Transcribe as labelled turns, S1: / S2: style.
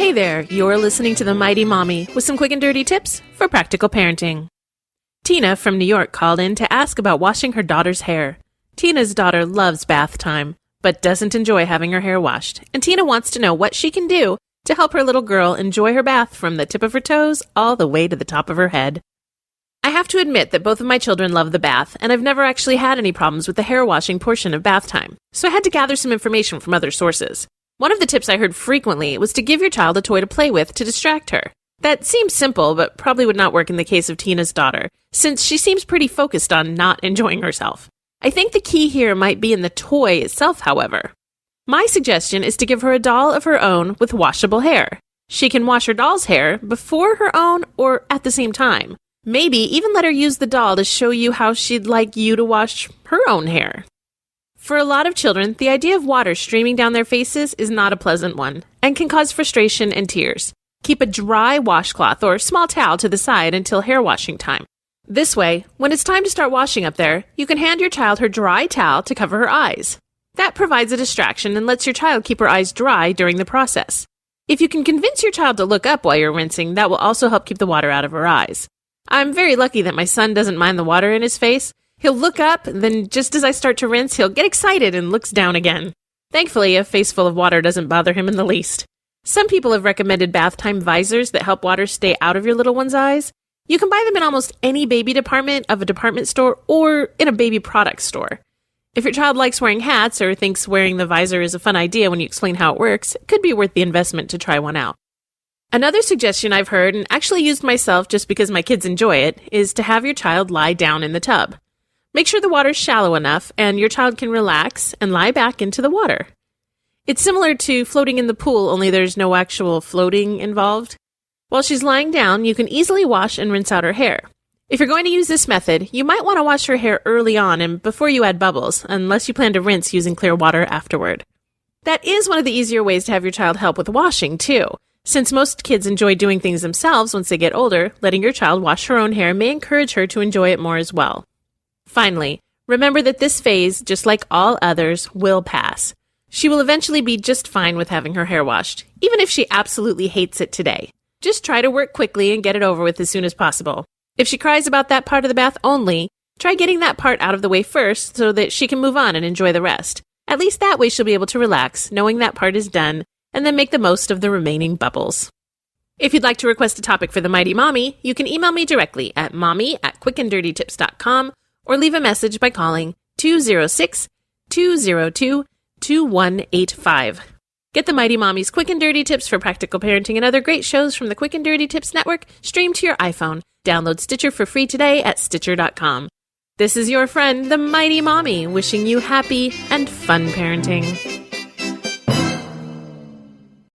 S1: Hey there, you're listening to The Mighty Mommy with some quick and dirty tips for practical parenting. Tina from New York called in to ask about washing her daughter's hair. Tina's daughter loves bath time, but doesn't enjoy having her hair washed, and Tina wants to know what she can do to help her little girl enjoy her bath from the tip of her toes all the way to the top of her head. I have to admit that both of my children love the bath, and I've never actually had any problems with the hair washing portion of bath time, so I had to gather some information from other sources. One of the tips I heard frequently was to give your child a toy to play with to distract her. That seems simple, but probably would not work in the case of Tina's daughter, since she seems pretty focused on not enjoying herself. I think the key here might be in the toy itself, however. My suggestion is to give her a doll of her own with washable hair. She can wash her doll's hair before her own or at the same time. Maybe even let her use the doll to show you how she'd like you to wash her own hair. For a lot of children, the idea of water streaming down their faces is not a pleasant one and can cause frustration and tears. Keep a dry washcloth or small towel to the side until hair washing time. This way, when it's time to start washing up there, you can hand your child her dry towel to cover her eyes. That provides a distraction and lets your child keep her eyes dry during the process. If you can convince your child to look up while you're rinsing, that will also help keep the water out of her eyes. I'm very lucky that my son doesn't mind the water in his face. He'll look up, and then just as I start to rinse, he'll get excited and looks down again. Thankfully, a face full of water doesn't bother him in the least. Some people have recommended bath time visors that help water stay out of your little one's eyes. You can buy them in almost any baby department of a department store or in a baby product store. If your child likes wearing hats or thinks wearing the visor is a fun idea when you explain how it works, it could be worth the investment to try one out. Another suggestion I've heard, and actually used myself just because my kids enjoy it, is to have your child lie down in the tub. Make sure the water's shallow enough and your child can relax and lie back into the water. It's similar to floating in the pool, only there's no actual floating involved. While she's lying down, you can easily wash and rinse out her hair. If you're going to use this method, you might want to wash her hair early on and before you add bubbles, unless you plan to rinse using clear water afterward. That is one of the easier ways to have your child help with washing, too. Since most kids enjoy doing things themselves once they get older, letting your child wash her own hair may encourage her to enjoy it more as well. Finally, remember that this phase, just like all others, will pass. She will eventually be just fine with having her hair washed, even if she absolutely hates it today. Just try to work quickly and get it over with as soon as possible. If she cries about that part of the bath only, try getting that part out of the way first so that she can move on and enjoy the rest. At least that way she'll be able to relax, knowing that part is done, and then make the most of the remaining bubbles. If you'd like to request a topic for The Mighty Mommy, you can email me directly at mommy@quickanddirtytips.com or leave a message by calling 206-202-2185. Get The Mighty Mommy's quick and dirty tips for practical parenting and other great shows from the Quick and Dirty Tips Network streamed to your iPhone. Download Stitcher for free today at Stitcher.com. This is your friend, The Mighty Mommy, wishing you happy and fun parenting.